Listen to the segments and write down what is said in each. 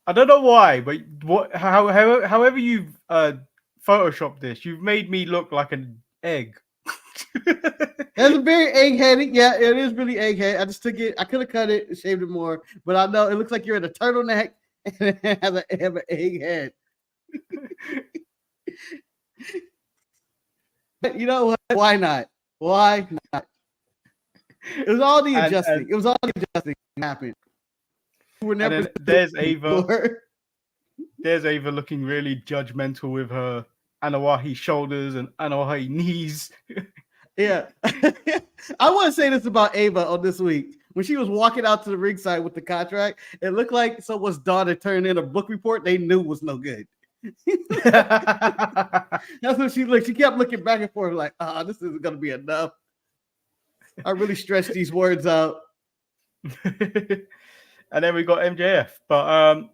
I don't know why, but however you've photoshopped this, you've made me look like an egg. That's a very egg-headed. Yeah, it is really egg-headed. I just took it. I could have cut it and shaved it more, but I know it looks like you're in a turtleneck and it has an egg head. But you know what? Why not? Why not? It was all the adjusting. It was all the adjusting that happened. We're never. There's Ava. There's Ava looking really judgmental with her Anawahi shoulders and Anawahi knees. Yeah. I want to say this about Ava on this week. When she was walking out to the ringside with the contract, it looked like someone's daughter turned in a book report they knew was no good. That's what she looked. She kept looking back and forth like, this isn't going to be enough. I really stretched these words out. And then we got MJF. But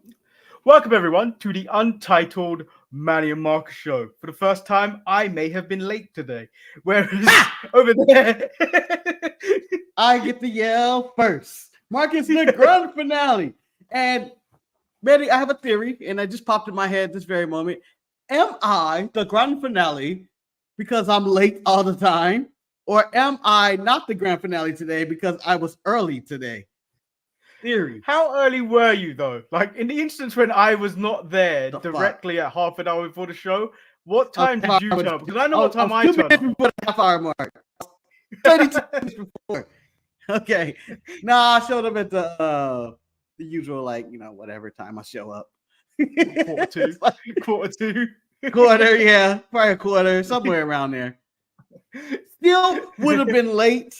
welcome, everyone, to the Untitled Manny and Marcus show. For the first time, I may have been late today. Whereas over there, I get to yell first. Marcus, the grand finale. And Manny, I have a theory, and I just popped in my head this very moment. Am I the grand finale because I'm late all the time? Or am I not the grand finale today because I was early today? Theory. How early were you, though? Like, in the instance when I was not there directly at half an hour before the show, what time did you turn up? Because I know what time I turned up. Before the half-hour mark. 32 minutes before. Okay. Nah, I showed up at the usual, whatever time I show up. Quarter two. Quarter, yeah. Probably a quarter, somewhere around there. Still would have been late.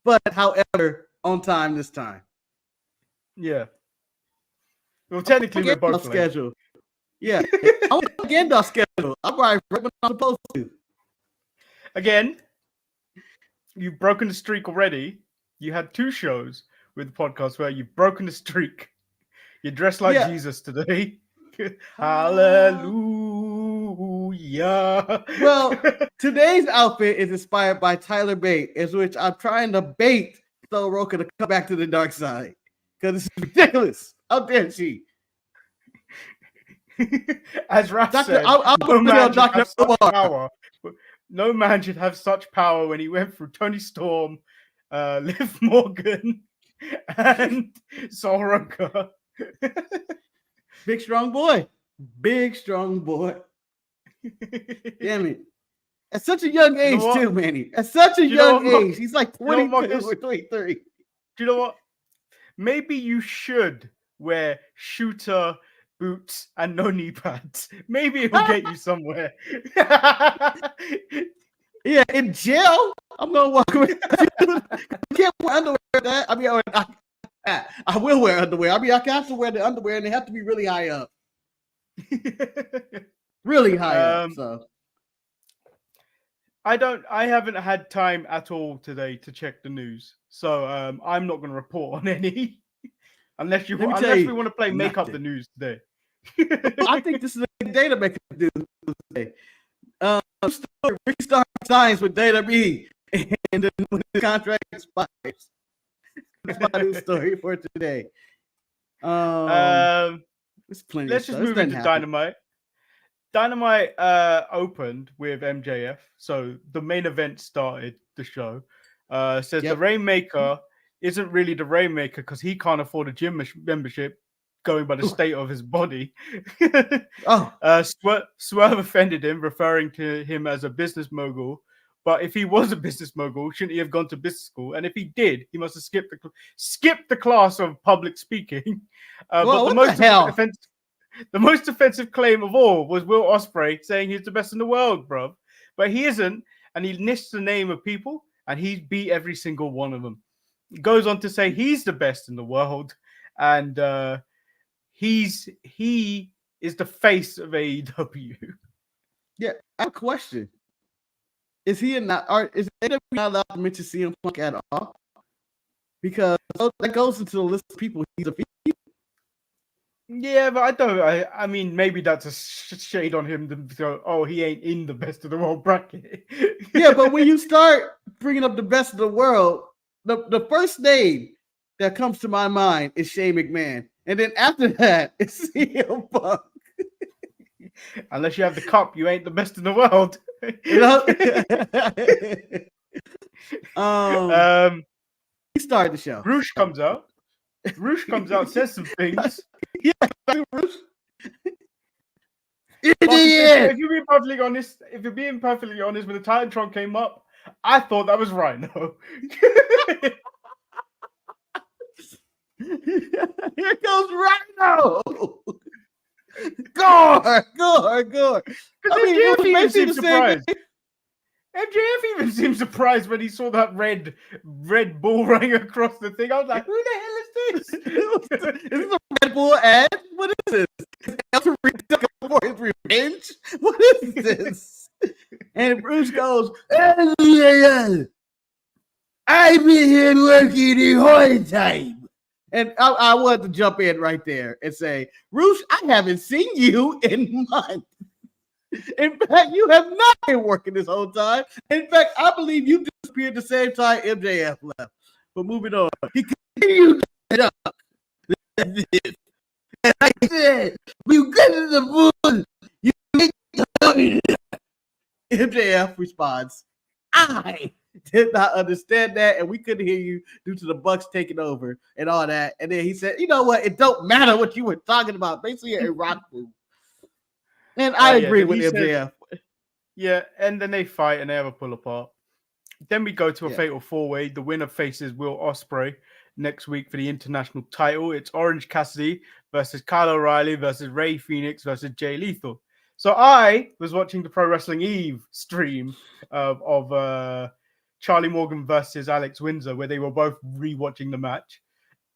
But, however, on time this time. Yeah. Well, technically, we're both schedule. Yeah. I'm again our schedule. I'm right when I'm supposed to. Again, you've broken the streak already. You had 2 shows with the podcast where you've broken the streak. You're dressed like Jesus today. Hallelujah. Well, today's outfit is inspired by Tyler Bate, in which I'm trying to bait Stone Roker to come back to the dark side. Because it's ridiculous. How dare she? As Raph said, no man should have such power when he went through Tony Storm, Liv Morgan, and Sol Roker. Big strong boy. Damn it. At such a young age, too, Manny. At such a young age. He's like 22 or 23. Do you know what? Maybe you should wear shooter boots and no knee pads. Maybe it will get you somewhere. Yeah, in jail, I'm going to walk around. I can't wear underwear with that. I mean, I will wear underwear. I mean, I have to wear the underwear, and they have to be really high up. Really high up. So I haven't had time at all today to check the news. So I'm not going to report on any. unless we want to play make up the news today. I think this is a day to make a news today. Restart signs with Data B, and then when the contract expires. That's my news story for today. Let's just move into Dynamite. Dynamite opened with MJF, so the main event started the show. Says the Rainmaker isn't really the Rainmaker because he can't afford a gym membership, going by the state of his body. Swerve offended him, referring to him as a business mogul. But if he was a business mogul, shouldn't he have gone to business school? And if he did, he must have skipped the class of public speaking. But the most offensive claim of all was Will Ospreay saying he's the best in the world, bruv. But he isn't, and he lists the name of people, and he beat every single one of them. He goes on to say he's the best in the world, and he is the face of AEW. Yeah, I have a question. Is AEW not allowed to mention CM Punk at all? Because that goes into the list of people he's defeated. Yeah, but I mean, maybe that's a shade on him to go, he ain't in the best of the world bracket. Yeah, but when you start bringing up the best of the world, the first name that comes to my mind is Shane McMahon. And then after that, it's CM Punk. Unless you have the cup, you ain't the best in the world. You know? He started the show. Roosh comes out. Says some things. Yeah, Roosh. If you're being perfectly honest, when the Titantron came up, I thought that was Rhino. Here goes Rhino. Gore. MJF even seemed surprised. MJF even seemed surprised when he saw that red bull running across the thing. I was like, who the hell is this? Is this a Red Bull ad? What is this? For his revenge? What is this? And Bruce goes, I've been here working the whole time. And I wanted to jump in right there and say, Roosh, I haven't seen you in months. In fact, you have not been working this whole time. In fact, I believe you disappeared the same time MJF left. But moving on, he continued to talk. And I said, you get to the moon, you make the MJF responds, I did not understand that, and we couldn't hear you due to the Bucks taking over and all that. And then he said, you know what? It don't matter what you were talking about. Basically, a rock move. And I agree with MJF. And then they fight and they have a pull apart. Then we go to a fatal four-way. The winner faces Will Ospreay next week for the international title. It's Orange Cassidy versus Kyle O'Reilly versus Rey Fenix versus Jay Lethal. So I was watching the Pro Wrestling Eve stream of Charlie Morgan versus Alex Windsor, where they were both rewatching the match.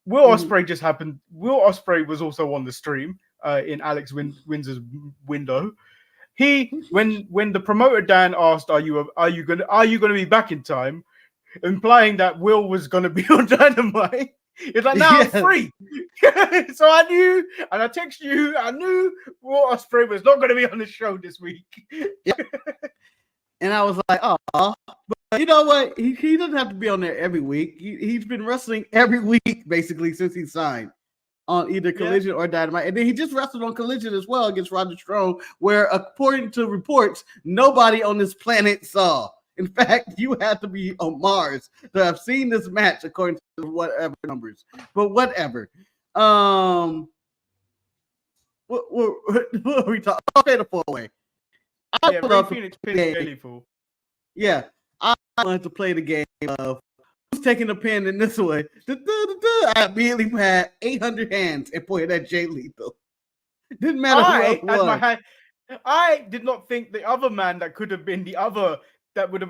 Will Ospreay was also on the stream in Alex Windsor's window. When the promoter Dan asked, "Are you going to be back in time?" implying that Will was going to be on Dynamite. It's like, now I'm free. So I knew, and I texted you, I knew Will Ospreay was not going to be on the show this week. And I was like, oh, but you know what? He doesn't have to be on there every week. He's been wrestling every week, basically, since he signed on either Collision or Dynamite. And then he just wrestled on Collision as well against Roger Strong, where, according to reports, nobody on this planet saw. In fact, you had to be on Mars to have seen this match, according to whatever numbers. But whatever. What are we talking? Okay, the four-way. Ray Phoenix pinned Jay Lethal. Yeah, I wanted to play the game of who's taking the pin in this way. I immediately had 800 hands and pointed at Jay Lethal. Didn't matter who else was. I did not think the other man that could have been the other that would have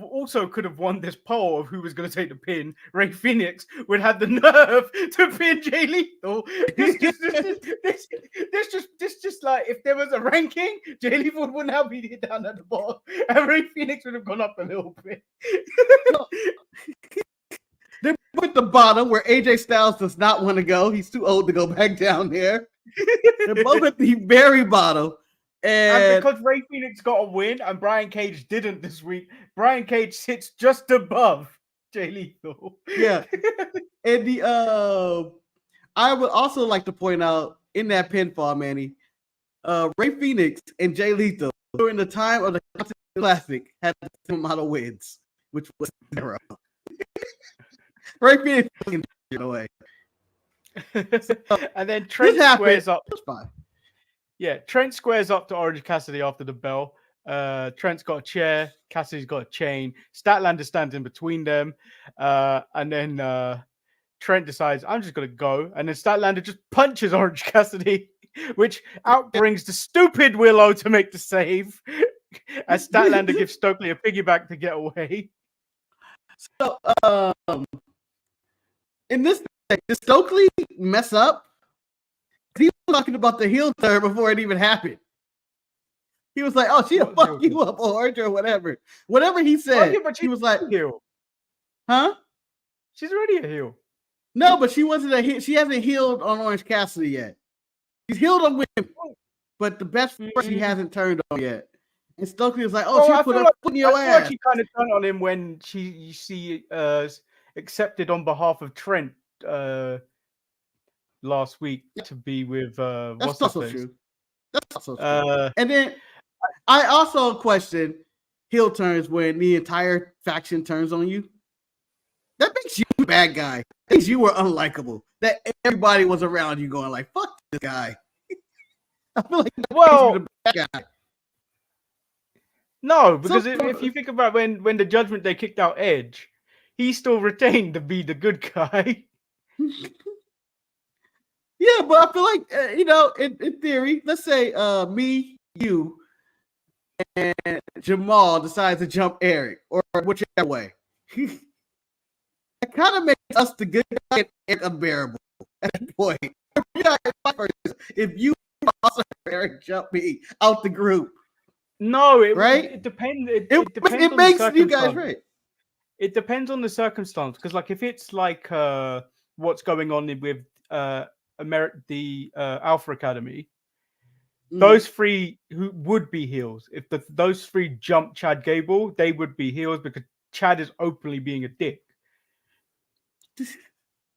also could have won this poll of who was going to take the pin. Ray Phoenix would have the nerve to pin Jay Lethal. This just like if there was a ranking, Jay Lethal would now be down at the bottom, and Ray Phoenix would have gone up a little bit. They put the bottom where AJ Styles does not want to go. He's too old to go back down there. They're both at the very bottom. And because Ray Phoenix got a win and Brian Cage didn't this week, Brian Cage sits just above Jay Lethal. Yeah. And I would also like to point out in that pinfall, Manny, Ray Phoenix and Jay Lethal during the time of the Classic had the same amount of wins, which was 0. Ray Phoenix in a way. And then Trent squares up. That's fine. Yeah, Trent squares up to Orange Cassidy after the bell. Trent's got a chair. Cassidy's got a chain. Statlander stands in between them. And then Trent decides, I'm just going to go. And then Statlander just punches Orange Cassidy, which outbrings the stupid Willow to make the save. As Statlander gives Stokely a piggyback to get away. So, in this thing, did Stokely mess up? He was talking about the heel turn before it even happened. He was like, "Oh, she'll fuck you up, Orange, or whatever." Whatever he said, but he was like, heel. "Huh? She's already a heel." No, but she wasn't a heel. She hasn't healed on Orange Cassidy yet. She's healed on women, but the best friend she hasn't turned on yet. And Stokely was like, "Oh, she put her foot in your ass." Like she kind of turned on him when she accepted on behalf of Trent. last week to be with That's what's also his face? true. That's also true. Uh, And then I also question heel turns when the entire faction turns on you. That makes you a bad guy. That means you were unlikable. That everybody was around you going like, "Fuck this guy." I feel like that makes you the bad guy. no, because if you think about when the Judgment Day kicked out Edge, he still retained to be the good guy. Yeah, but I feel like you know, in theory, let's say me, you, and Jamal decides to jump Eric or whichever way. It kind of makes us the good guy and Eric unbearable at that point. If you also Eric jump me out the group. No, right? It depends. It Depends on makes the you guys circumstance. right. It depends on the circumstance, because like if it's like what's going on with the Alpha Academy, those three who would be heels. If those three jump Chad Gable, they would be heels because Chad is openly being a dick.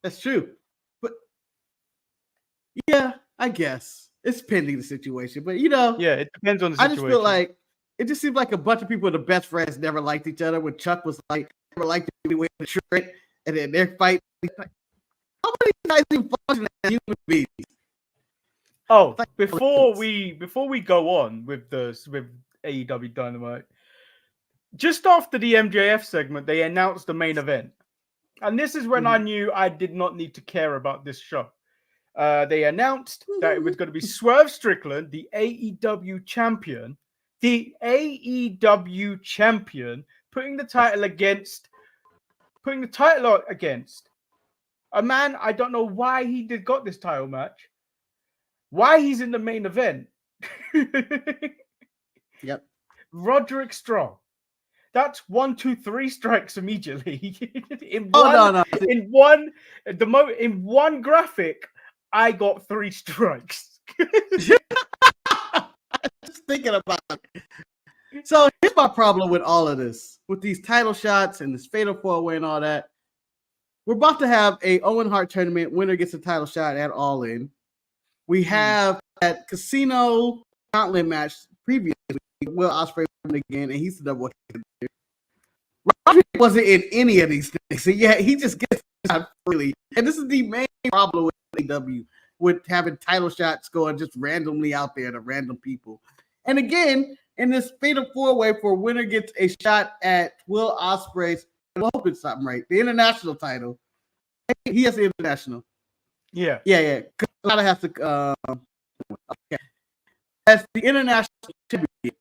That's true. But yeah, I guess it's pending the situation. But you know, yeah, it depends on the situation. I just feel like it just seems like a bunch of people, the best friends, never liked each other. When Chuck was like, never liked anyway to shred, and then they're fighting. Like, how many guys even function as human beings? Oh, before we go on with AEW Dynamite, just after the MJF segment, they announced the main event. And this is when I knew I did not need to care about this show. They announced that it was going to be Swerve Strickland, the AEW champion, putting the title against a man. I don't know why he got this title match. Why he's in the main event. Yep. Roderick Strong. That's 1, 2, 3 strikes immediately. in one graphic, I got 3 strikes. Just thinking about it. So here's my problem with all of this, with these title shots and this fatal 4-way and all that. We're about to have a Owen Hart tournament. Winner gets a title shot at All In. We have that Casino Gauntlet match previously. Will Ospreay won again, and he's the double. Roderick wasn't in any of these things, so yeah, he just gets out freely. And this is the main problem with AEW, with having title shots going just randomly out there to random people. And again, in this fatal 4-way, for winner gets a shot at Will Ospreay's. I hope it's something right. The international title. He has the international. Yeah. Gotta have to. Okay. As the international champion,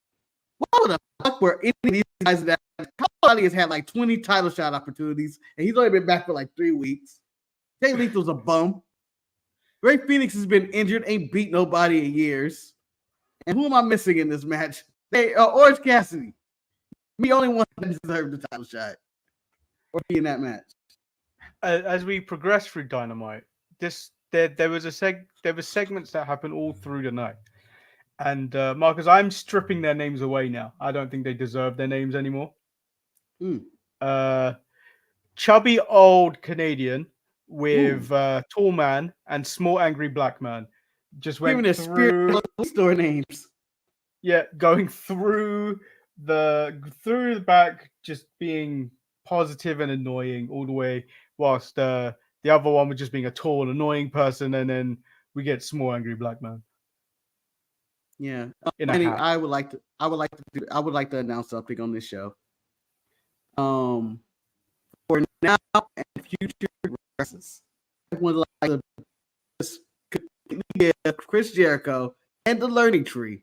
why the fuck were any of these guys that Colorado has had like 20 title shot opportunities, and he's only been back for like 3 weeks? Jay Lethal's a bum. Ray Phoenix has been injured, ain't beat nobody in years. And who am I missing in this match? Orange Cassidy. Me only one that deserved the title shot or be in that match. As we progress through Dynamite, there were segments that happened all through the night. And Marcus, I'm stripping their names away now. I don't think they deserve their names anymore. Chubby old Canadian with tall man and small angry black man just went through store names. Yeah, going through the back, just being positive and annoying all the way, whilst the other one was just being a tall, annoying person, and then we get small angry black man. Yeah, I would like to announce something on this show. For now and future progresses, I would like to Chris Jericho and the Learning Tree,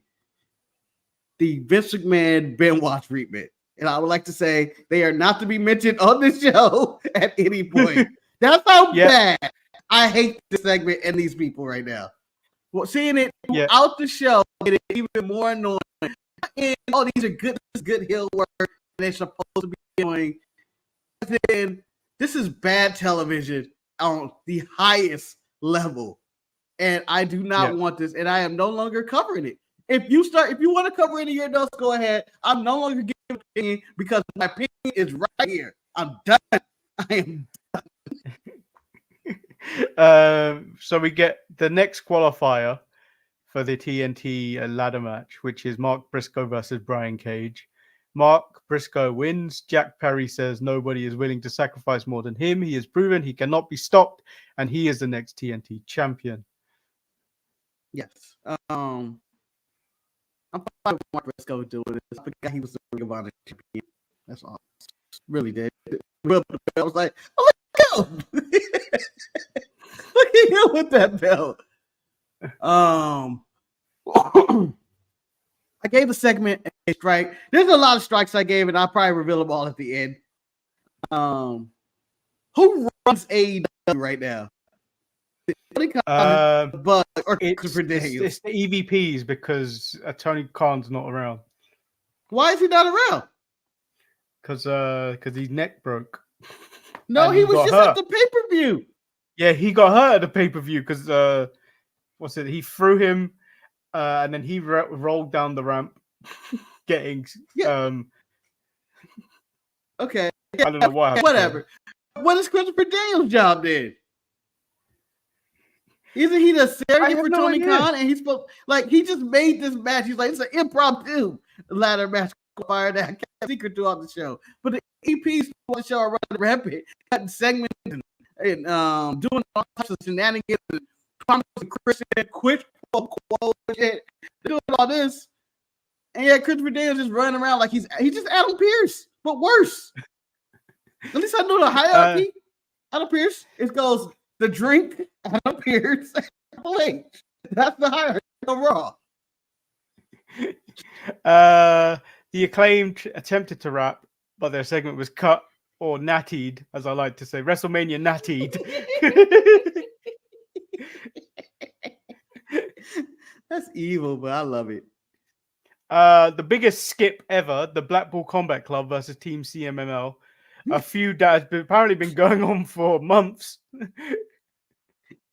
the Vince McMahon Benoit treatment, and I would like to say they are not to be mentioned on this show at any point. That's how bad I hate this segment and these people right now. Well, seeing it throughout the show, it is even more annoying. And, these are good heel work, and they're supposed to be annoying. And then this is bad television on the highest level, and I do not want this, and I am no longer covering it. If you want to cover any of your notes, go ahead. I'm no longer giving an opinion because my opinion is right here. I'm done. I am done. So we get the next qualifier for the TNT ladder match, which is Mark Briscoe versus Brian Cage. Mark Briscoe wins. Jack Perry says nobody is willing to sacrifice more than him. He has proven he cannot be stopped, and he is the next TNT champion. Yes. I'm fine with Mark Briscoe doing this. I forgot he was the Ring of Honor champion. That's all. Really did. I was like, oh, look at him. Look at him with that belt. I gave the segment a strike. There's a lot of strikes I gave, and I'll probably reveal them all at the end. Who runs AEW right now? But it's the EVPs because Tony Khan's not around. Why is he not around? Because his neck broke. No, he was just hurt at the pay-per-view. Yeah, he got hurt at the pay-per-view because he threw him and then he rolled down the ramp getting okay. I don't know why. Whatever. What is Christopher Daniels' job then? Isn't he the surrogate for Tony Khan? And he's supposed he just made this match. He's like, it's an impromptu ladder match fire that I kept secret throughout the show. But the EPs on the show are running rampant, cutting segments and doing all types of shenanigans and promising Christian quit quote shit. They're doing all this. And yeah, Christopher Daniels just running around like he's just Adam Pearce, but worse. At least I know the hierarchy. Adam Pearce, it goes the drink, Adam Pearce, Triple H. That's the hierarchy of Raw. The Acclaimed attempted to rap, but their segment was cut or nattied, as I like to say. WrestleMania nattied. That's evil, but I love it. The biggest skip ever, the Blackpool Combat Club versus Team CMML. A feud that has apparently been going on for months.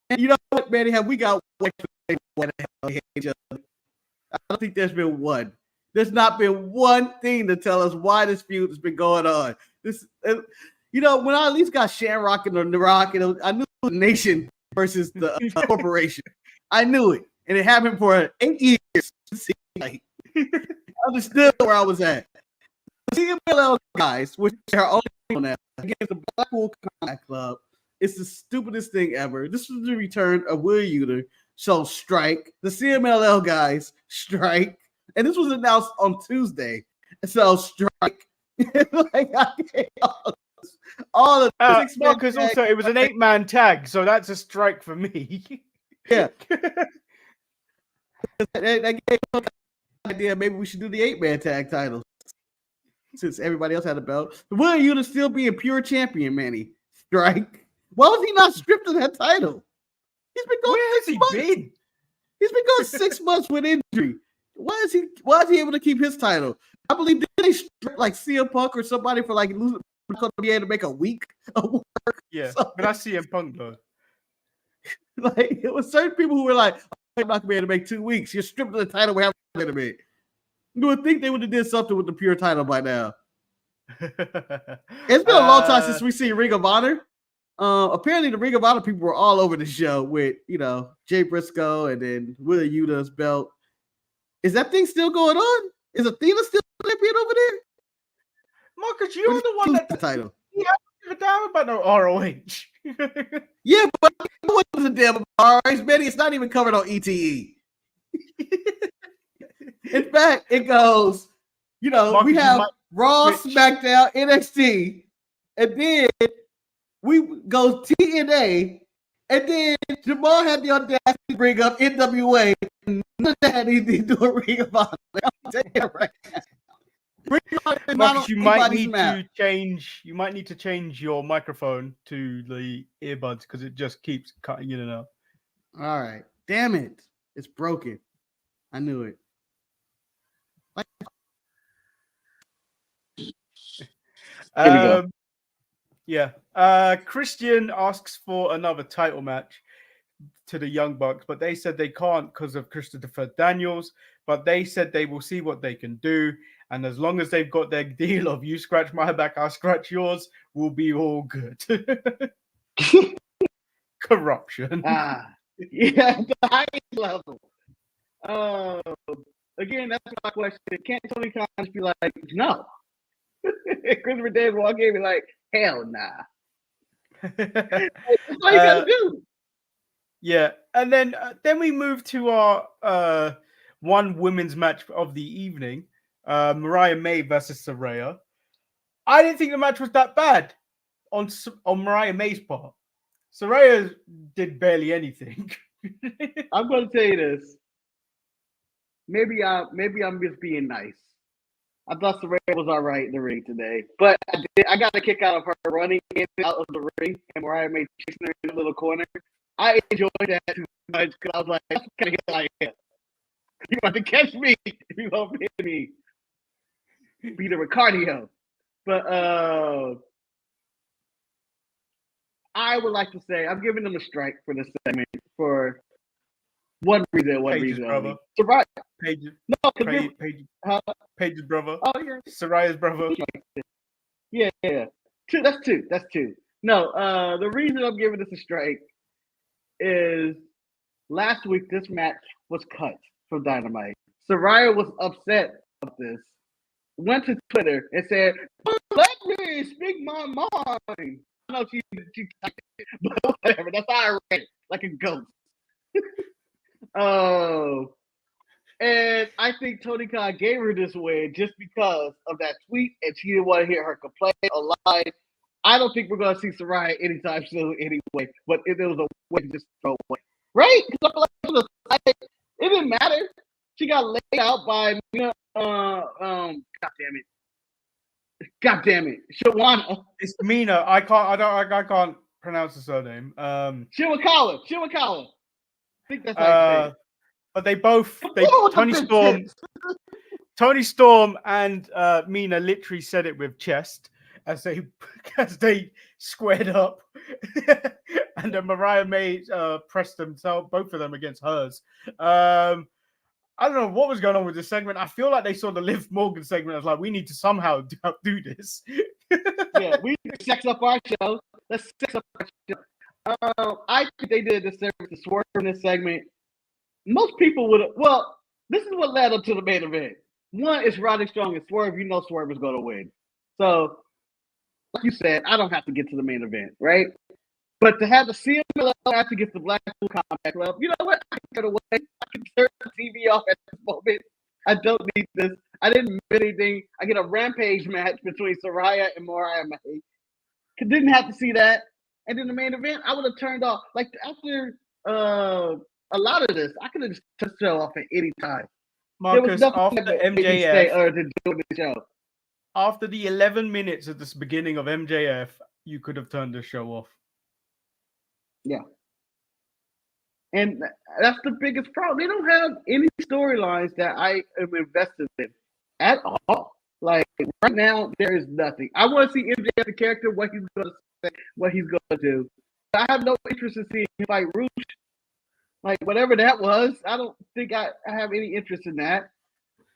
And you know what, Manny? Have we got what the hell they hate each other? I don't think there's been one. There's not been one thing to tell us why this feud has been going on. This, when I at least got Shamrock and The Rock, I knew it was the Nation versus the corporation. I knew it, and it happened for 8 years. I understood where I was at. The CMLL guys, which are only now against the Blackpool Combat Club, it's the stupidest thing ever. This was the return of Will Uter. So strike. The CMLL guys strike. And this was announced on Tuesday. So strike. all of 6 months. Because also it was an 8-man tag, so that's a strike for me. Yeah. That gave me an idea. Maybe we should do the 8-man tag title since everybody else had a belt. Will Uter still be a pure champion, Manny? Strike. Why was he not stripped of that title? He's been going. Where has he been? He's been going 6 months with injury. Why is he able to keep his title? I believe they strip like CM Punk or somebody for losing to be able to make a week of work. Yeah, but I CM Punk though. It was certain people who were like, I'm not gonna be able to make 2 weeks. You're stripped of the title. We have to make. You would think they would have did something with the pure title by now. It's been a long time since we see Ring of Honor. Apparently the Ring of Honor people were all over the show with, Jay Briscoe and then Will Uter's belt. Is that thing still going on? Is Athena still champion over there? Marcus, you're the one that the title. You don't give a damn about no ROH. Yeah, but what was a damn ROH? Manny, it's not even covered on ETE. In fact, it goes, Marcus, we have Raw, SmackDown, NXT, and then we go TNA, and then Jamal had the audacity to bring up NWA, and none of that had anything to do with Ring of Honor. I'm telling you right now. Marcus, you might need to change your microphone to the earbuds because it just keeps cutting in and out. All right. Damn it. It's broken. I knew it. Here we go. Yeah. Christian asks for another title match to the Young Bucks, but they said they can't because of Christopher Daniels, but they said they will see what they can do. And as long as they've got their deal of you scratch my back, I'll scratch yours, we'll be all good. Corruption. Yeah, the highest level. Again, that's my question. Can't Tony Khan just be like, no? Christopher Daniels walk in and be like, hell nah. That's all you gotta do. Yeah, and then we move to our one women's match of the evening, Mariah May versus Saraya. I didn't think the match was that bad on Mariah May's part. Saraya did barely anything. I'm going to tell you this. Maybe I'm just being nice. I thought Saraya was all right in the ring today, but I got a kick out of her running in and out of the ring and Mariah May chasing her in the little corner. I enjoyed that too much because I was like, that's kind of like you about to catch me if you don't hit me. Beat her with cardio. But I would like to say I'm giving them a strike for this segment for one reason. Page's brother. Saraya. Page's Page's brother. Oh yeah. Saraya's brother. Yeah. Two. That's two. No. The reason I'm giving this a strike is last week this match was cut from Dynamite. Saraya was upset about this. Went to Twitter and said, "Let me speak my mind." I know she but whatever. That's how I read it, like a ghost. And I think Tony Khan gave her this win just because of that tweet, and she didn't want to hear her complain or lie. I don't think we're going to see Saraya anytime soon anyway, but if there was a way to just throw away. Right? Because it didn't matter. She got laid out by, God damn it. Shawana. It's Mina. I can't pronounce the surname. Shiwakawa. I think that's how you say it. But Tony Storm and Mina literally said it with chest as they squared up, and then Mariah May pressed both of them against hers. I don't know what was going on with this segment. I feel like they saw the Liv Morgan segment as like, we need to somehow do this. Yeah, we need to sex up our show. Let's sex up our show. I think they did a disservice to Swerve in this segment. Most people would have. Well, this is what led up to the main event. One is Roderick Strong and Swerve. You know Swerve is going to win. So, like you said, I don't have to get to the main event, right? But to have the CMLL match against the Blackpool Combat Club, you know what? I can get away. I can turn the TV off at this moment. I don't need this. I didn't miss anything. I get a Rampage match between Saraya and Mariah May. Didn't have to see that. And then the main event, I would have turned off. Like after a lot of this, I could have just turned the show off at any time. Marcus, after MJF, to do the show. After the 11 minutes at the beginning of MJF, you could have turned the show off. Yeah. And that's the biggest problem. They don't have any storylines that I am invested in at all. Like right now, there is nothing. I want to see MJF the character, what he's going to say, what he's going to do. I have no interest in seeing him fight Roosh. Like whatever that was, I don't think I have any interest in that.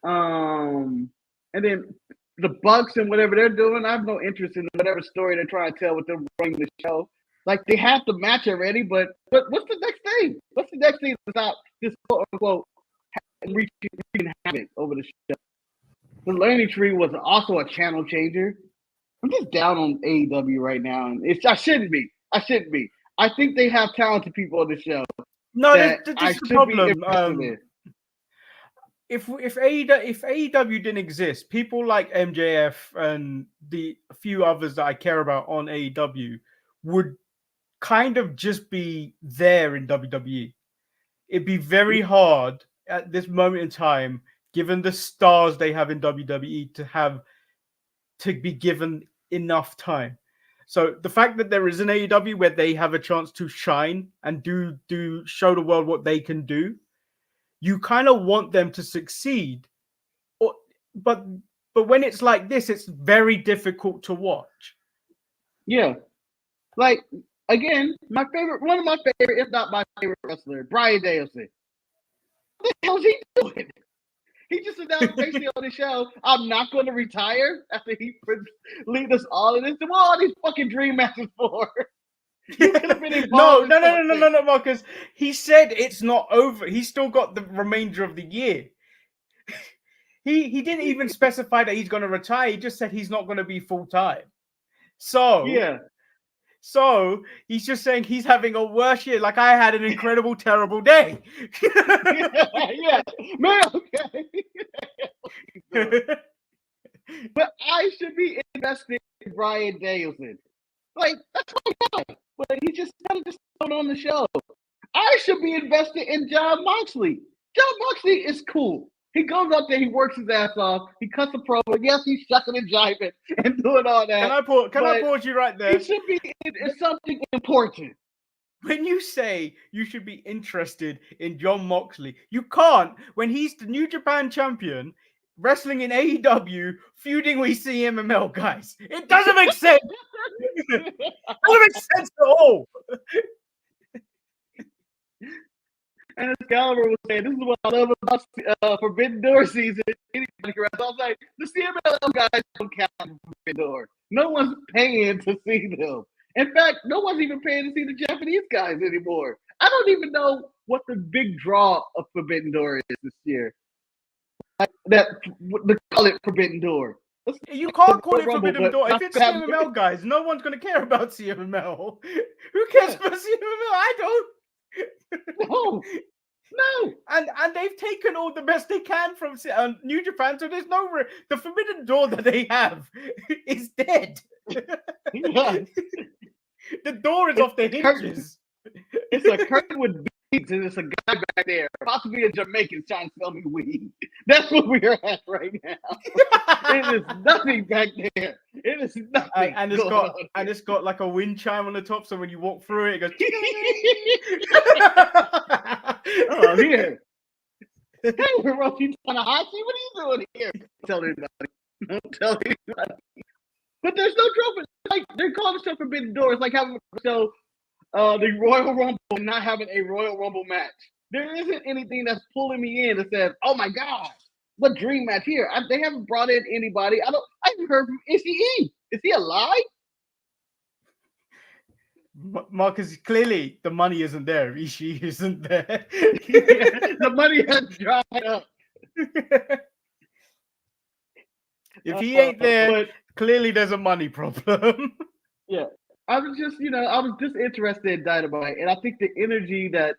And then the Bucks and whatever they're doing, I have no interest in whatever story they're trying to tell with them running the show. Like they have the match already, but what's the next thing? What's the next thing to stop this quote unquote wreaking havoc over the show? The Learning Tree was also a channel changer. I'm just down on AEW right now, and I shouldn't be. I think they have talented people on the show. No, this is the problem. If AEW didn't exist, people like MJF and the few others that I care about on AEW would kind of just be there in WWE. It'd be very hard at this moment in time, given the stars they have in WWE, to be given enough time. So the fact that there is an AEW where they have a chance to shine and do show the world what they can do, you kind of want them to succeed. But when it's like this, it's very difficult to watch. Yeah. Like, again, one of my favorite, if not my favorite wrestler, Bryan Danielson. What the hell is he doing? He just announced basically on the show, I'm not going to retire after he lead us all in this. What are all these fucking dream matches for? You could have been involved. No, Marcus. He said it's not over. He's still got the remainder of the year. He didn't even specify that he's going to retire. He just said he's not going to be full time. So Yeah. So he's just saying he's having a worse year. Like I had an incredible, terrible day. Yeah, man. Okay. But I should be investing in Bryan Danielson. Like that's my guy. But he just kind of just on the show. I should be invested in Jon Moxley. Jon Moxley is cool. He goes up there, he works his ass off, he cuts a promo. Yes, he's shucking and jiving and doing all that. Can I pause you right there? He should be in something important. When you say you should be interested in Jon Moxley, you can't when he's the New Japan champion, wrestling in AEW, feuding with CMML guys. It doesn't make sense. It doesn't make sense at all. And as Gallagher was saying, this is what I love about Forbidden Door season. I was like, the CMLL guys don't count for Forbidden Door. No one's paying to see them. In fact, no one's even paying to see the Japanese guys anymore. I don't even know what the big draw of Forbidden Door is this year. They call it Forbidden Door. You can't call it Forbidden Door. If it's CMML guys, no one's going to care about CMML. Who cares about CMML? I don't. No. And they've taken all the best they can from New Japan, so there's no the Forbidden Door that they have is dead. Yeah. The door is off the hinges. It's a curtain with beads, and it's a guy back there, possibly a Jamaican, trying to sell me weed. That's what we're at right now. It is nothing back there. It is nothing. And it's got like a wind chime on the top, so when you walk through it, it goes. Oh, here. Hey, Rocky Tanahashi, what are you doing here? Don't tell anybody. Don't tell anybody. But there's no trophy. Like they're calling stuff Forbidden Door. It's like having a show, the Royal Rumble, and not having a Royal Rumble match. There isn't anything that's pulling me in that says, "Oh my God, what dream match here?" They haven't brought in anybody. I haven't heard from Ishii. Is he alive? Marcus, clearly the money isn't there. Ishii isn't there. The money has dried up. If he ain't there, clearly there's a money problem. Yeah. I was just interested in Dynamite, and I think the energy that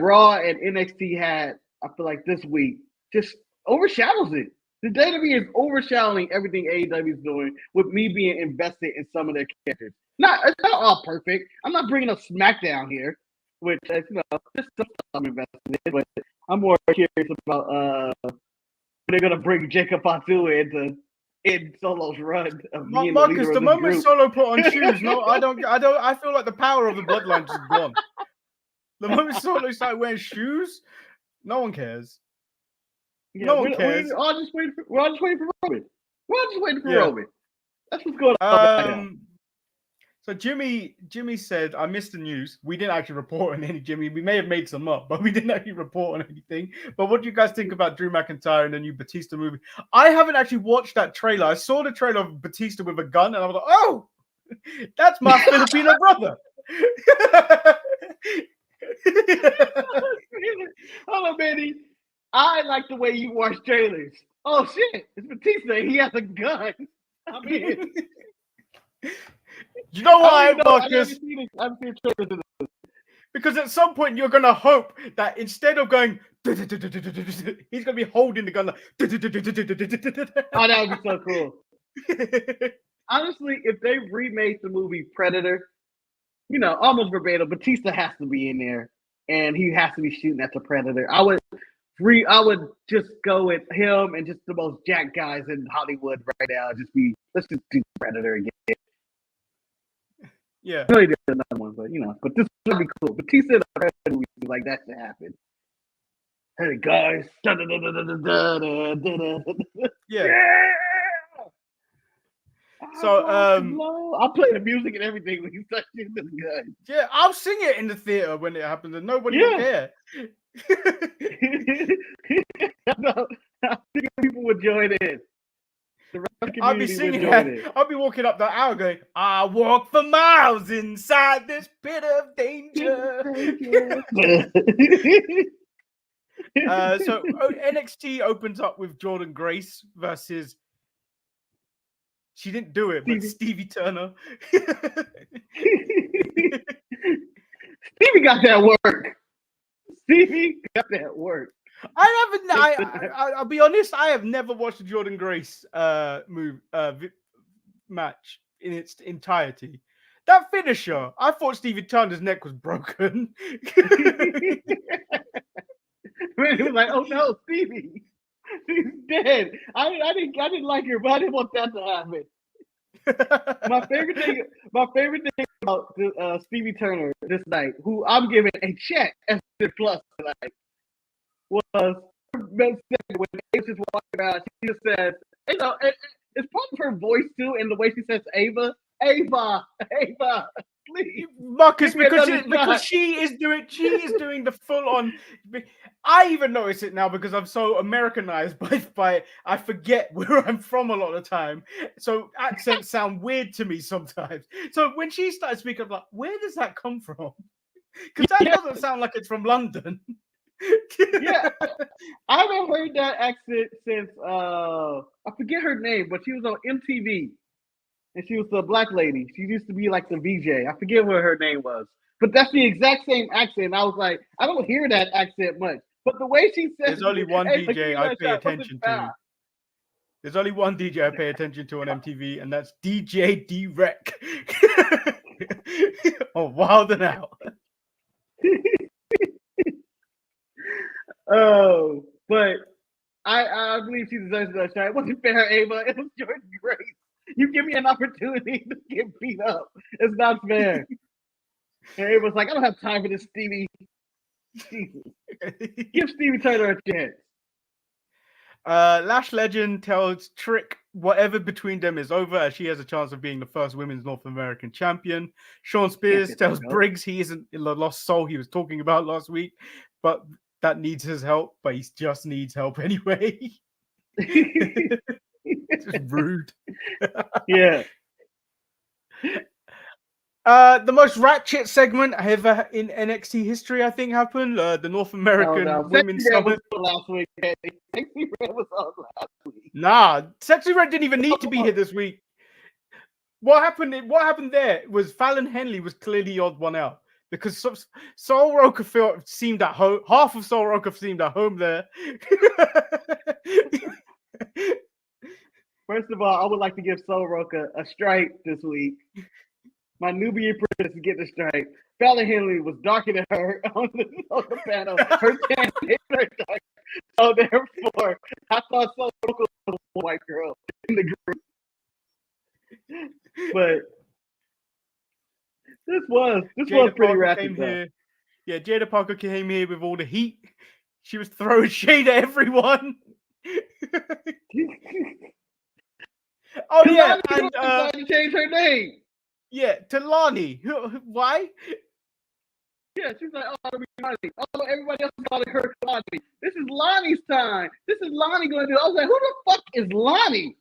Raw and NXT had, I feel like this week just overshadows it. The WWE is overshadowing everything AEW is doing with me being invested in some of their characters. It's not all perfect. I'm not bringing up SmackDown here, which just stuff I'm invested in, but I'm more curious about they're gonna bring Jacob Fatu into Solo's run of being Marcus, the moment group. Solo put on shoes, I feel like the power of the bloodline just gone. The moment Solo started wearing shoes, no one cares. Yeah, no one cares. We're all just waiting for Roman. Roman. That's what's going on right now. So Jimmy said, I missed the news. We didn't actually report on any Jimmy. We may have made some up, but we didn't actually report on anything. But what do you guys think about Drew McIntyre and the new Batista movie? I haven't actually watched that trailer. I saw the trailer of Batista with a gun, and I was like, oh, that's my Filipino brother. Hold on, Manny. I like the way you watch trailers. Oh, shit. It's Batista. He has a gun. I'm in. You know why, Marcus? I haven't seen trailers of this. Because at some point you're gonna hope that instead of going, he's gonna be holding the gun like. Oh, that would be so cool. Honestly, if they remade the movie Predator, almost verbatim, Batista has to be in there, and he has to be shooting at the Predator. I would just go with him and just the most jacked guys in Hollywood right now. Let's just do Predator again. Yeah. I know he did another one, but this would be cool. Batista in a Predator movie, like that should happen. Hey guys. Yeah. So I'll play the music and everything when you start shooting this gun. Yeah, I'll sing it in the theater when it happens and nobody will care. I think people would join in. The wrestling I'll be community singing enjoyed that. it. I'll be walking up the aisle going, I walk for miles inside this pit of danger. So NXT opens up with Jordan Grace versus, she didn't do it, but Stevie Turner. Stevie got that work. Stevie got that work. I'll be honest, I have never watched a Jordan Grace match in its entirety. That finisher, I thought Stevie Turner's neck was broken. He was like, "Oh no, Stevie, he's dead." I didn't like her, but I didn't want that to happen. My favorite thing about Stevie Turner this night, who I'm giving a check as a plus tonight, was when Ava just walking around, she just says, you know, it's part of her voice too, and the way she says Ava, please. Marcus, because she is doing the full on. I even notice it now because I'm so Americanized by I forget where I'm from a lot of the time. So accents sound weird to me sometimes. So when she started speaking, I'm like, where does that come from? Because that doesn't sound like it's from London. Yeah, I haven't heard that accent since I forget her name, but she was on MTV. And she was the black lady. She used to be like the VJ. I forget what her name was. But that's the exact same accent. I was like, I don't hear that accent much. But the way she says there's only one DJ I pay attention to. There's only one DJ I pay attention to on MTV, and that's DJ D-Rec. Oh, Wild and Out. Oh, but I believe she deserves that shot. It wasn't fair, Ava. It was Jordan Grace. You give me an opportunity to get beat up. It's not fair. And it was like, I don't have time for this, Stevie. Jesus. Give Stevie Turner a chance. Lash Legend tells Trick whatever between them is over, as she has a chance of being the first women's North American champion. Sean Spears tells Briggs he isn't the lost soul he was talking about last week, but that needs his help, but he just needs help anyway. Just rude. Yeah. The most ratchet segment ever in NXT history, I think, happened. The North American Women's Summit. Last week. Sexy Red was on last week. Nah, Sexy Red didn't even need to be here this week. What happened there was Fallon Henley was clearly the odd one out because Soul Roker seemed at home. Half of Soul Roker seemed at home there. First of all, I would like to give Soul Roker a strike this week. My Nubian princess is getting a strike. Fallon Henley was darker than her on the panel. Her tan is her dark. So therefore, I thought Soul Roker was a white girl in the group. But this was pretty rapid. Yeah, Jada Parker came here with all the heat. She was throwing shade at everyone. Oh yeah, and decided to change her name. Yeah, to Lani. Why? Yeah, she's like, oh, Lonnie. Oh, everybody else is calling her Lonnie. This is Lonnie's time. This is Lonnie going to do. I was like, who the fuck is Lonnie?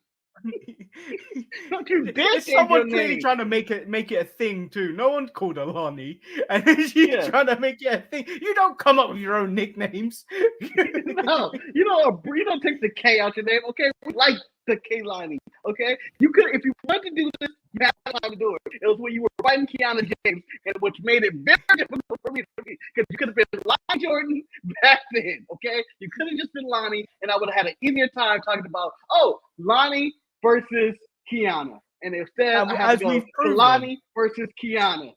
Don't you dare it's someone clearly trying to make it a thing too. No one called her Lani, and she's trying to make it a thing. You don't come up with your own nicknames. No, you don't take the K out your name. Okay, we like the K Lani. Okay, you could if you wanted to do this, you had time to do it. It was when you were fighting Kiana James, and which made it very difficult for me because you could have been Lonnie Jordan back then. Okay, you could have just been Lonnie, and I would have had an easier time talking about Lonnie versus Kiana, and instead I have to go Lonnie versus Kiana.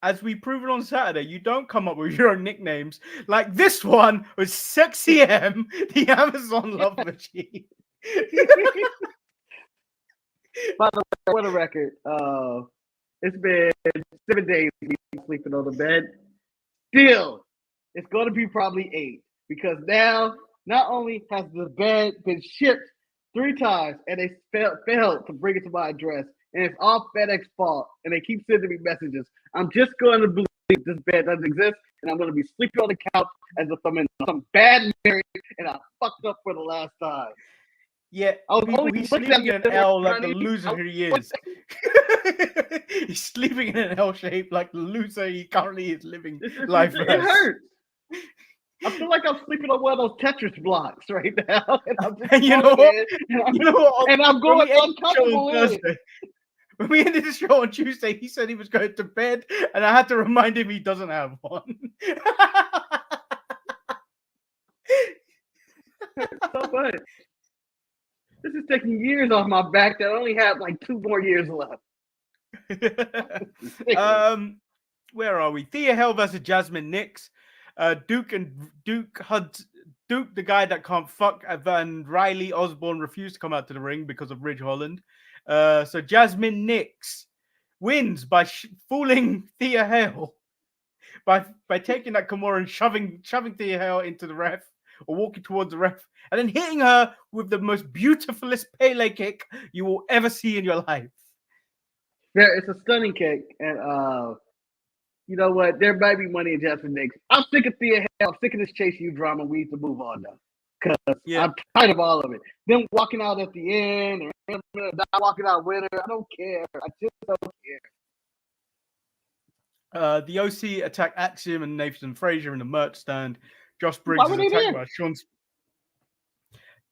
As we proved on Saturday, you don't come up with your own nicknames. Like this one was Sexy M, the Amazon Love Machine. By the way, for the record, it's been 7 days we've been sleeping on the bed. Still, it's going to be probably 8 because now not only has the bed been shipped 3 times and they failed to bring it to my address, and it's all FedEx fault, and they keep sending me messages. I'm just going to believe this bed doesn't exist, and I'm going to be sleeping on the couch as if I'm in some bad marriage and I fucked up for the last time. Yeah, he's sleeping in an L like the loser he is. He's sleeping in an L shape like the loser he currently is living life as. It hurts. I feel like I'm sleeping on one of those Tetris blocks right now. And I'm just you know what? And I'm going uncomfortable in it. When we ended the show on Tuesday, he said he was going to bed, and I had to remind him he doesn't have one. So much. This is taking years off my back that I only have like 2 more years left. Where are we? Thea Hale versus Jasmine Nix. Duke, the guy that can't fuck, and Riley Osborne refused to come out to the ring because of Ridge Holland. So Jasmine Nix wins by fooling Thea Hale by taking that Kimura and shoving Thea Hale into the ref, or walking towards the ref, and then hitting her with the most beautifulest Pele kick you will ever see in your life. Yeah, it's a stunning kick, and you know what? There might be money in Jasmine Nix. I'm sick of Thea Hale. I'm sick of this Chase U drama. We need to move on now, because I'm tired of all of it. Them walking out at the end, and not walking out with her. I don't care. I just don't care. The OC attack Axiom and Nathan Frazier in the merch stand. Josh Briggs is attacked by Sean.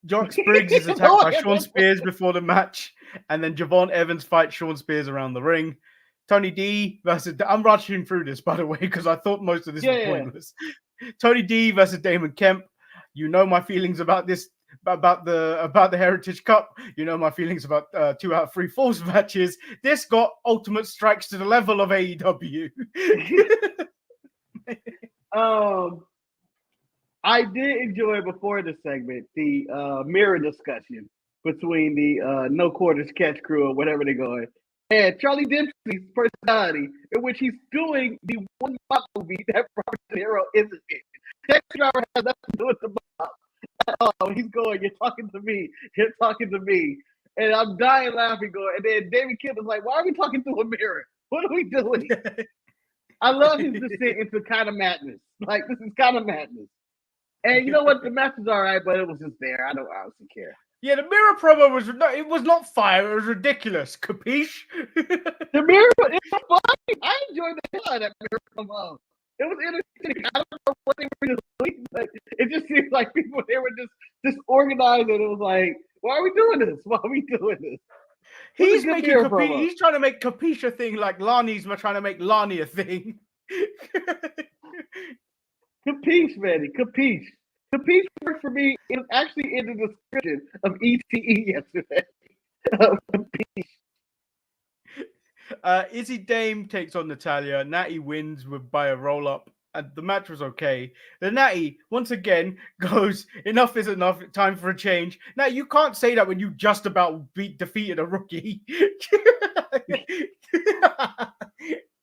Josh Briggs is attacked by Sean Spears before the match, and then Javon Evans fights Sean Spears around the ring. Tony D versus... I'm rushing through this, by the way, because I thought most of this was pointless. Tony D versus Damon Kemp. You know my feelings about this, about the Heritage Cup. You know my feelings about 2 out of 3 falls matches. This got ultimate strikes to the level of AEW. I did enjoy before the segment the mirror discussion between the No Quarters Catch Crew or whatever they're going, and Charlie Dempsey's personality, in which he's doing the one mob movie that Robert De Niro isn't in. That driver has nothing to do with the mob. He's going, you're talking to me, and I'm dying laughing going. And then David Kidd was like, why are we talking through a mirror? What are we doing? I love his descent into kind of madness. Like, this is kind of madness. And you know what? The match was all right, but it was just there. I don't honestly care. Yeah, the mirror promo was not fire. It was ridiculous. Capiche? The mirror, it was funny. I enjoyed the hell out of that mirror promo. It was entertaining. I don't know what they were doing. Like, it just seems like people, they were just disorganized, and it was like, why are we doing this? He's making Capiche. He's trying to make Capiche a thing like Lani's trying to make Lani a thing. Capiche, Manny. Capiche. Capiche worked for me. It was actually in the description of ETE yesterday. Capiche. Izzy Dame takes on Natalya. Natty wins by a roll-up. And the match was okay. The Natty, once again, goes, enough is enough. Time for a change. Now, you can't say that when you just about defeated a rookie. This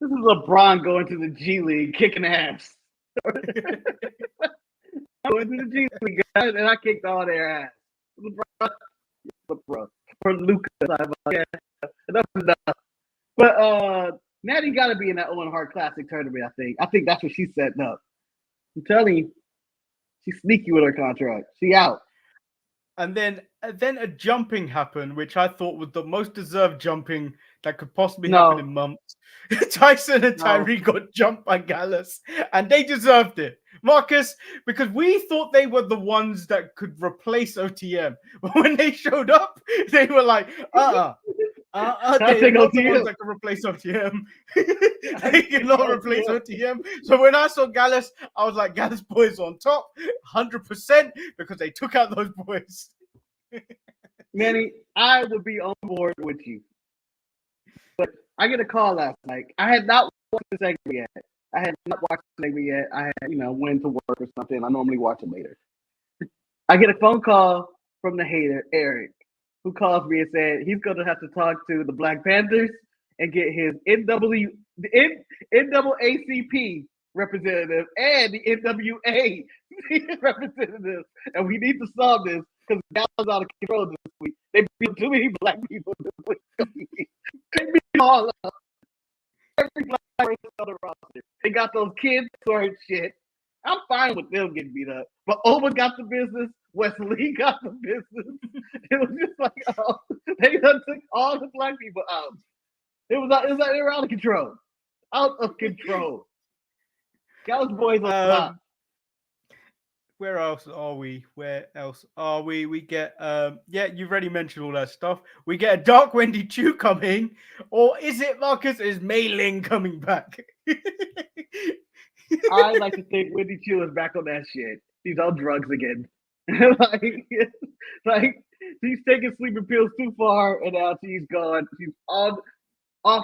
is LeBron going to the G League, kicking ass. I went to the G League, guys, and I kicked all their ass. LeBron. For Lucas. Enough. But Natty got to be in that Owen Hart Classic tournament, I think. I think that's what she's setting up. I'm telling you, she's sneaky with her contract. She out. And then a jumping happened, which I thought was the most deserved jumping that could possibly happen in months. Tyson and Tyree got jumped by Gallus, and they deserved it. Marcus, because we thought they were the ones that could replace OTM. But when they showed up, they were like, they're not the ones that can replace OTM. They cannot replace OTM. So when I saw Gallus, I was like, Gallus boys on top, 100%, because they took out those boys. Manny, I would be on board with you. But I get a call last night. I had not watched the segment yet. I had, went to work or something. I normally watch it later. I get a phone call from the hater, Eric, who calls me and said he's going to have to talk to the Black Panthers and get his NAACP representative and the NWA representative. And we need to solve this because Dallas out of control this week. They beat too many black people this week. They beat all up. Every black person on the roster. They got those kids who are shit. I'm fine with them getting beat up. But Oba got the business. Wesley got the business. It was just like, oh, they done took all the black people out. It was like they were out of control. Out of control. Gallus boys on top. Where else are we? We get you've already mentioned all that stuff. We get a Dark Wendy Chu coming, or is it Marcus? Is Mei Ling coming back? I like to think Wendy Chu is back on that shit. She's on drugs again. like she's taking sleeping pills too far, and now she's gone. She's off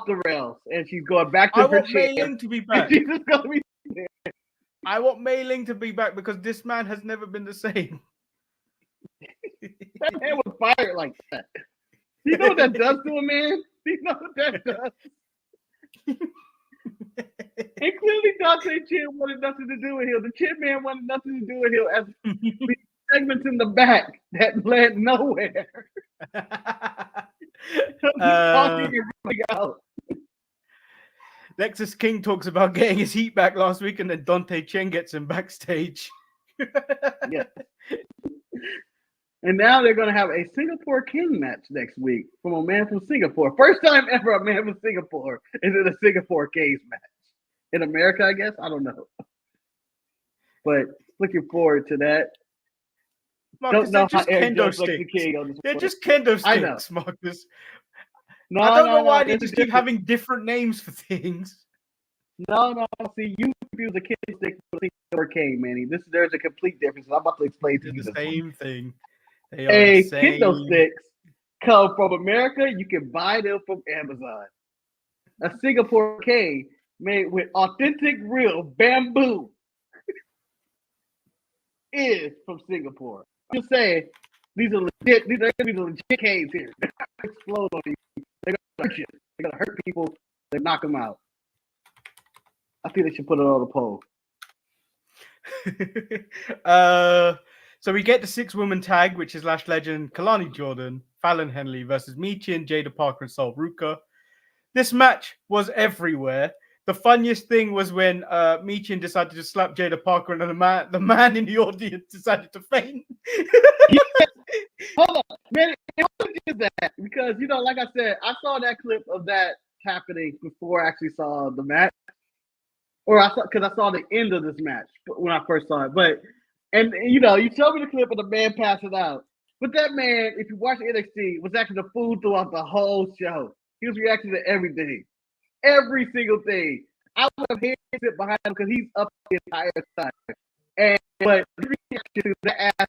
the rails, and she's going back to her chair. I want Mei Ling to be back. She's just gonna be there. I want Mei Ling to be back because this man has never been the same. That man was fired like that. You know what that does to a man? You know what that does? And clearly Dante Chin wanted nothing to do with him. The Chin man wanted nothing to do with him as the segments in the back that led nowhere. Out. Lexus King talks about getting his heat back last week, and then Dante Chen gets him backstage. Yeah. And now they're going to have a Singapore King match next week from a man from Singapore. First time ever a man from Singapore is in a Singapore Kings match. In America, I guess? I don't know. But looking forward to that. Marcus, don't know just how Eric kendo sticks. sticks. They're just kendo I know. sticks, Marcus. No, I don't know why they there's just a keep difference. having different names for things. No. See, you confuse a kendo stick with a Singapore King, Manny. There's a complete difference. I'm about to explain to They're you the this one. same thing. They are the same. Kendo sticks come from America. You can buy them from Amazon. A Singapore King made with authentic, real bamboo is from Singapore. I'm just saying, these are legit. These are going to be legit canes here. They're going to explode on you. They're going to hurt you. They're going to hurt people. They knock them out. I think they should put it on the poll. So we get the 6-woman tag, which is Lash Legend, Kalani Jordan, Fallon Henley versus Michin, Jada Parker, and Sol Ruka. This match was everywhere. The funniest thing was when Michin decided to slap Jada Parker, and then the man in the audience decided to faint. Hold on, man. It did that because like I said, I saw that clip of that happening before I actually saw the match, or I saw the end of this match when I first saw it. But you showed me the clip of the man passing out. But that man, if you watch NXT, was actually the fool throughout the whole show. He was reacting to everything. Every single thing. I would have hated to sit behind him because he's up the entire time. But the ass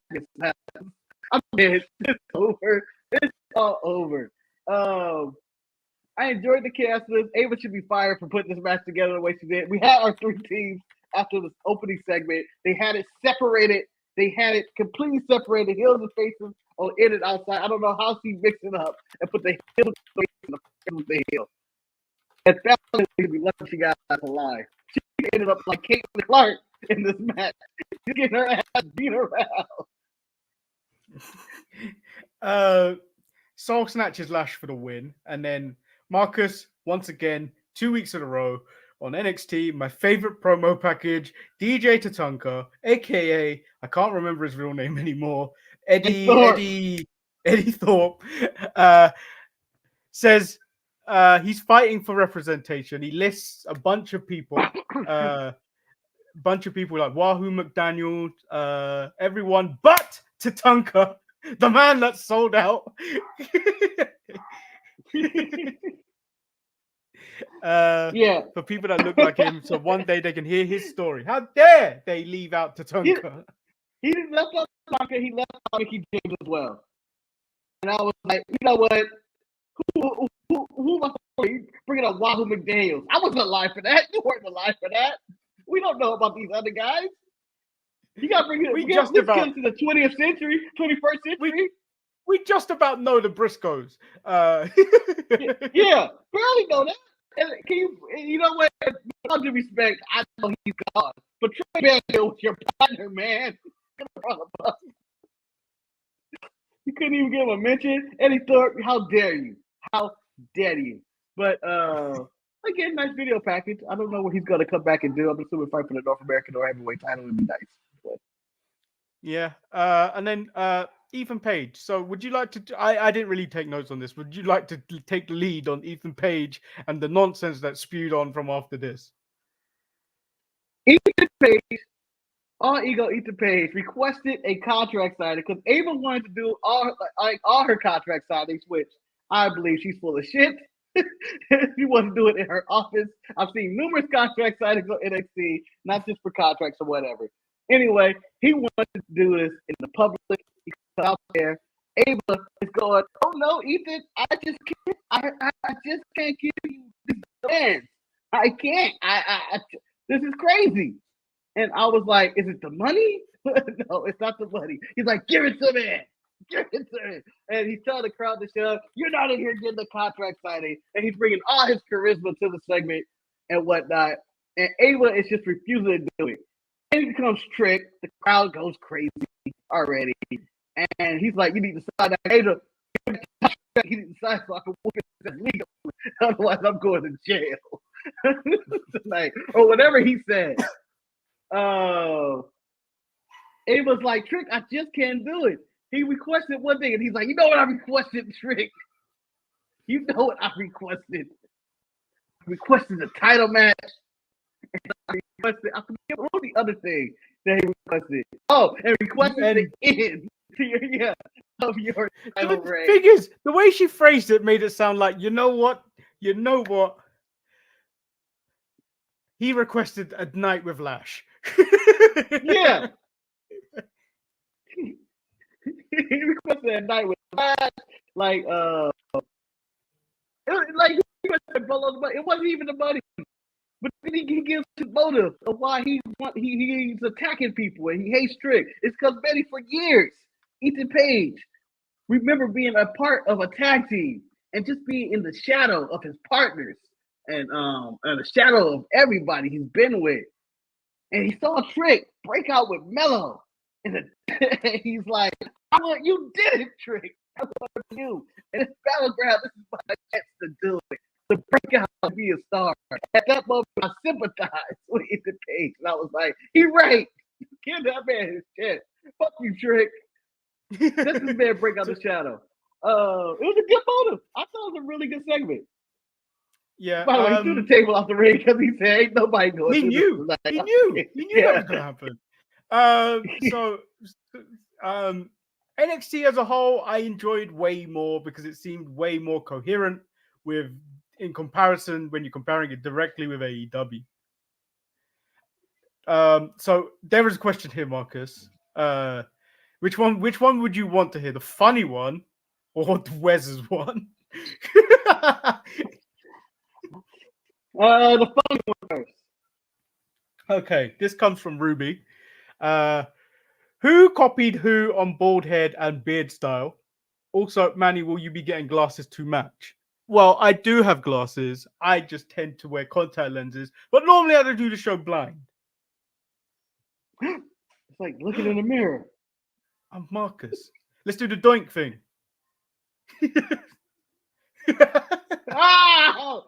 I'm dead. It's over. It's all over. I enjoyed the cast list. Ava should be fired for putting this match together the way she did. We had our 3 teams after this opening segment. They had it separated. They had it completely separated. Heels and faces on in and outside. I don't know how she mixed it up and put the heels and the heel. And Fallon would be lucky she got out alive. She ended up like Caitlin Clark in this match. She's getting her ass beat around. Soul snatches Lash for the win. And then Marcus, once again, 2 weeks in a row on NXT, my favorite promo package, DJ Tatanka, aka, I can't remember his real name anymore, Eddie Thorpe, says he's fighting for representation. He lists a bunch of people, like Wahoo McDaniel, everyone but Tatanka, the man that sold out. For people that look like him, so one day they can hear his story. How dare they leave out Tatanka? He didn't left out Tatanka, he left out Mickey James as well. And I was like, you know what? Who am I bringing up Wahoo McDaniels? I wasn't alive for that. You weren't alive for that. We don't know about these other guys. You got to bring it. We just about to the 20th century, 21st century. We just about know the Briscoes. Yeah, barely know that. And can you know what? With all due respect, I know he's gone. But Trey Banfield was your partner, man. You couldn't even give him a mention. Eddie Thorpe, how dare you? How dare you? But Again, nice video package. I don't know what he's gonna come back and do. I'm assuming fight for the North American or heavyweight title would be nice. But... Yeah. And then Ethan Page. So would you like to? I didn't really take notes on this. Would you like to take the lead on Ethan Page and the nonsense that spewed on from after this? Ethan Page, all ego Ethan Page requested a contract signing because Ava wanted to do all her contract signings, which I believe she's full of shit. She wanted to do it in her office. I've seen numerous contract signings on NXT, not just for contracts or whatever. Anyway, he wanted to do this in the public. He got out there. Ava is going, "Oh no, Ethan, I just can't. I just can't give you these demands. I can't. This is crazy." And I was like, "Is it the money?" No, it's not the money. He's like, "Give it to me. Give it to me." And he's telling the crowd to shut up. You're not in here getting the contract signing. And he's bringing all his charisma to the segment and whatnot. And Ava is just refusing to do it. And it becomes Trick. The crowd goes crazy already. And he's like, "You need to sign that. Ava, you need to sign so I can whoop it legal. Otherwise, I'm going to jail." Tonight. Or whatever he said. Ava's like, "Trick, I just can't do it." He requested one thing, and he's like, "You know what I requested, Trick? You know what I requested? I requested a title match. I forget what the other thing that he requested. Oh, and requested the end of your title reign." The thing is, the way she phrased it made it sound like, you know what? He requested a night with Lash. Yeah. He requested a night with Lash. Like, it wasn't even the money. But then he gives his motive of why he's attacking people and he hates Trick. It's because Betty, for years, Ethan Page, remember being a part of a tag team and just being in the shadow of his partners and the shadow of everybody he's been with. And he saw Trick break out with Mello. And he's like, "You did it, Trick. I want you. And it's battleground. This is my chance to do it. To break out and be a star." At that moment, I sympathized with Ethan Page. And I was like, "He right. Give that man his chance. Fuck you, Trick. Let this man break out the shadow." It was a good motive. I thought it was a really good segment. Yeah. By the way, he threw the table off the ring because he said, "Ain't nobody going." He knew that was going to happen. So NXT as a whole, I enjoyed way more because it seemed way more coherent in comparison when you're comparing it directly with AEW. So there is a question here, Marcus. Which one would you want to hear? The funny one or the Wes's one? The funny one first. Okay, this comes from Ruby. Who copied who on bald head and beard style? Also, Manny, will you be getting glasses to match? Well, I do have glasses. I just tend to wear contact lenses, but normally I don't do the show blind. It's like looking in the mirror. I'm Marcus. Let's do the doink thing. Oh!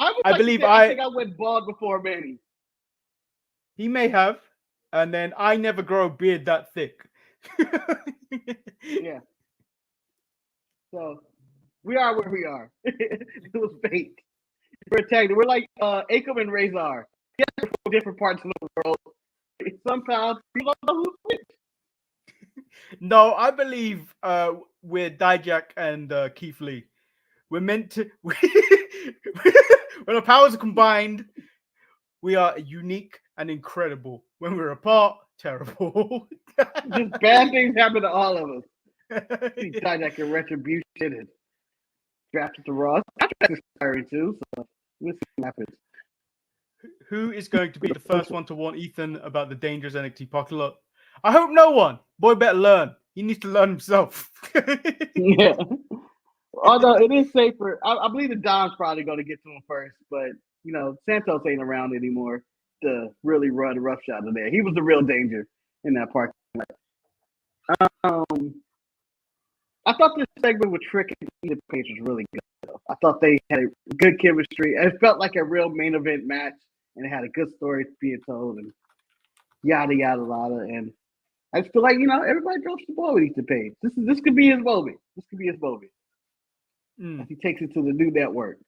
I think I went bald before Manny. He may have, and then I never grow a beard that thick. Yeah. So we are where we are. It was fake. We're tagged. We're like Akam and Razor. Yeah, from different parts of the world. Sometimes people don't know who's which. No, I believe we're Dijak and Keith Lee. We're meant to. When our powers are combined, we are unique and incredible. When we're apart, terrible. Just bad things happen to all of us. See Dijak and Retribution and drafted to Ross. I tried to inspire too, so we'll see what happens. Who is going to be the first one to warn Ethan about the dangerous NXT parking lot? I hope no one. Boy better learn. He needs to learn himself. Yeah. Although it is safer. I believe the Don's probably going to get to him first, but you know, Santos ain't around anymore to really run a rough shot in there. He was the real danger in that parking lot. I thought this segment with Trick and Ethan Page was really good. Though. I thought they had a good chemistry. It felt like a real main event match, and it had a good story being told, and yada yada yada. And I just feel like everybody drops the ball with Ethan Page. This could be his moment. This could be his moment. As he takes it to the new network.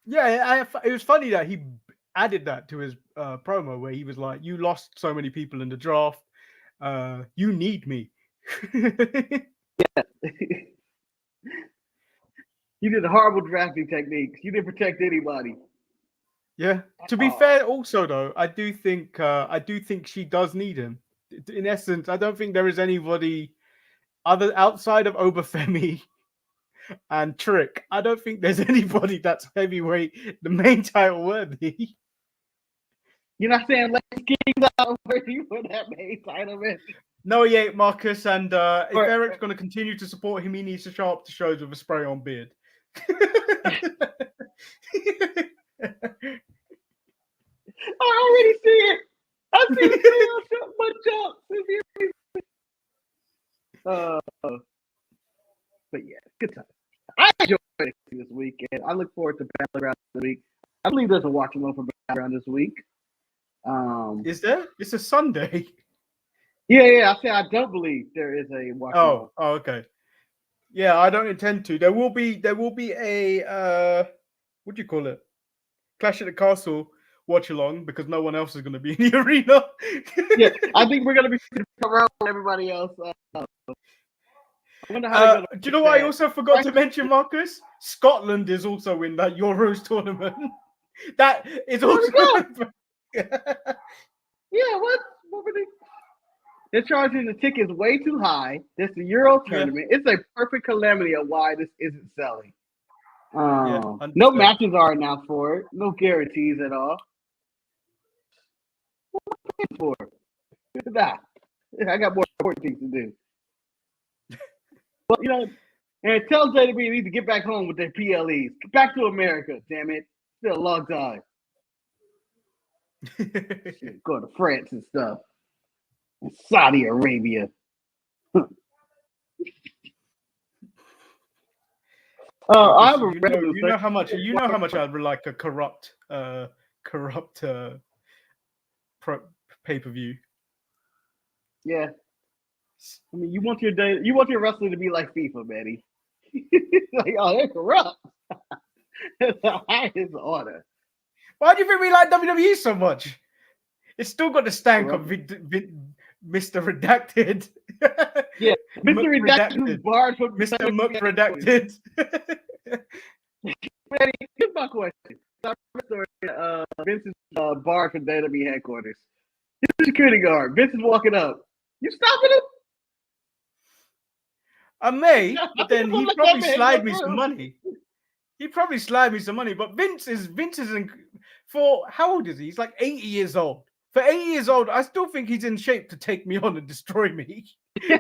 Yeah, it was funny that he added that to his promo where he was like, "You lost so many people in the draft. You need me." Yeah. You did horrible drafting techniques. You didn't protect anybody. Yeah. To be fair, also though, I do think she does need him. In essence, I don't think there is anybody outside of Obafemi and Trick. I don't think there's anybody that's heavyweight, the main title worthy. You're not saying Lex King's out worthy for that main title, man. No, he ain't, Marcus. And if Eric's going to continue to support him, he needs to show up to shows with a spray-on beard. I already see it. I see it. My jump. But yeah, good time. I enjoyed it this week, and I look forward to Battleground this week. I believe there's a watch along for Battleground this week. Is there? It's a Sunday. Yeah. I say I don't believe there is a watch. Oh, okay. Yeah, I don't intend to. There will be a what do you call it? Clash at the Castle watch along because no one else is going to be in the arena. Yeah, I think we're going to be around everybody else. I wonder how do you know what I also forgot to mention, Marcus? Scotland is also in that Euros tournament. That is also. Yeah, what were they? They're charging the tickets way too high. This is the Euro tournament. Yeah. It's a perfect calamity of why this isn't selling. No matches are announced for it. No guarantees at all. What am I paying for? That. I got more important things to do. But and tell JW they need to get back home with their PLEs. Get back to America, damn it. It's been a long time. Go to France and stuff. And Saudi Arabia. I have you know how much I'd like a corrupt pay-per-view. Yeah. I mean, you want your wrestling to be like FIFA, Manny. Like, oh, they're corrupt. That's the highest order. Why do you think we like WWE so much? It's still got the stank of Mr. Redacted. Yeah, Mr. Redacted is barred from Mr. Muck Redacted. Manny, here's my question. Vince is barred from WWE headquarters. He's a security guard. Vince is walking up. You stopping him? I may, but then he'd probably slide me some money. He'd probably slide me some money. But Vince is for how old is he? He's like 80 years old. For 80 years old, I still think he's in shape to take me on and destroy me. Yeah,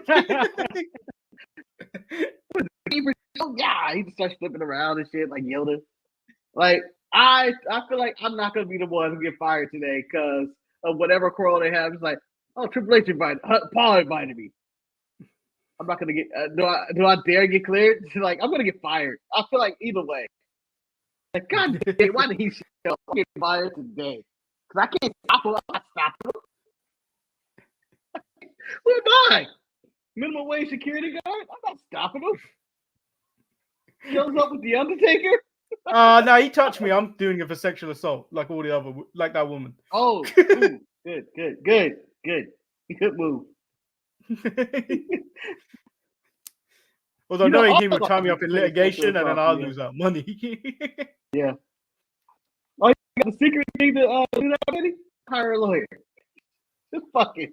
he just starts flipping around and shit like Yoda. Like I feel like I'm not gonna be the one who get fired today because of whatever quarrel they have. It's like, oh, Triple H invited, Paul invited me. I'm not gonna get. Do I dare get cleared? Like I'm gonna get fired. I feel like either way. Like God damn, why did he show up? Get fired today? Because I can't stop him. I'm not stopping him. Who am I? Minimum wage security guard? I'm not stopping him. Shows up with the Undertaker. No, he touched me. I'm doing it for sexual assault, like all the other, like that woman. Oh, ooh, good move. Although knowing he would tie me up in litigation and then I'll lose that money. Yeah. Oh, you got the secret thing to do that already? Hire a lawyer. Just fucking.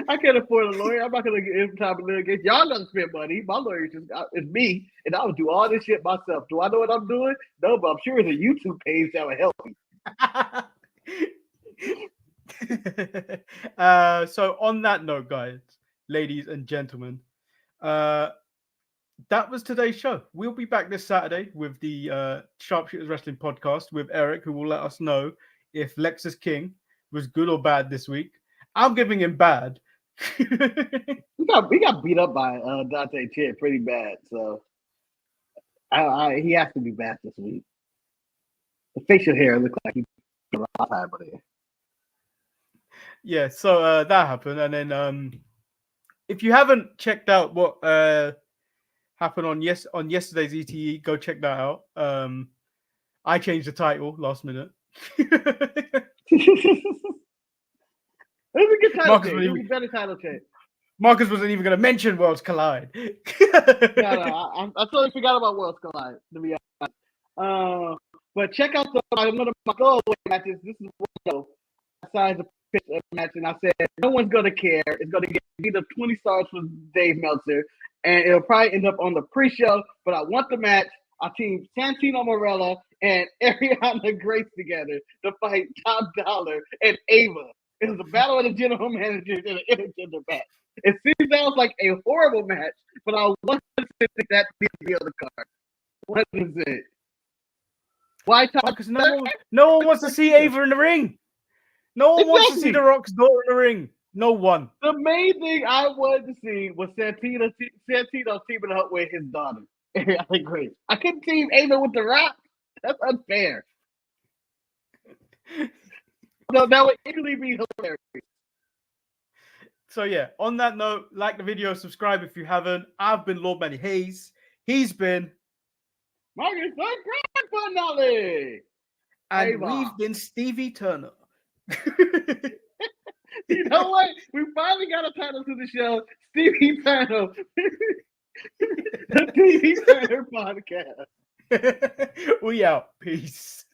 I can't afford a lawyer. I'm not gonna get any time of litigation. Y'all gonna spend money. My lawyer is me, and I would do all this shit myself. Do I know what I'm doing? No, but I'm sure it's a YouTube page that would help me. So on that note, guys, ladies and gentlemen, that was today's show. We'll be back this Saturday with the Sharpshooters Wrestling Podcast with Eric, who will let us know if Lexus King was good or bad this week. I'm giving him bad We got beat up by Dante Chit pretty bad, so he has to be back this week. The facial hair looks like he's a lot of time with it. Yeah, so that happened, and then if you haven't checked out what happened on yesterday's ETE, go check that out. I changed the title last minute. It was a good title change. It was a better title change. Marcus wasn't even going to mention Worlds Collide. I totally forgot about Worlds Collide, to be honest. But check out one of my throwaway matches. This is one besides the pitch match, and I said no one's going to care. It's going to get either 20 stars from Dave Meltzer, and it'll probably end up on the pre-show. But I want the match. I teamed Santino Marella and Ariana Grace together to fight Top Dollar and Ava. It was a battle of the general managers in an intergender match. It sounds like a horrible match, but I want to think that be on the card. What is it? Why Top? Because no one wants to see Ava in the ring. No one wants to see The Rock's daughter in the ring. No one. The main thing I wanted to see was Santino teaming up with his daughter. Ariana Grace. I couldn't team Ava with The Rock. That's unfair. No, that would easily be hilarious. So yeah, on that note, like the video, subscribe if you haven't. I've been Lord Manny Hayes. He's been Marcus the Grand Finale. And Ava. we've been Stevie Turner. You know what? We finally got a title to the show. Stevie Turner. The Stevie Turner Podcast. We out. Peace.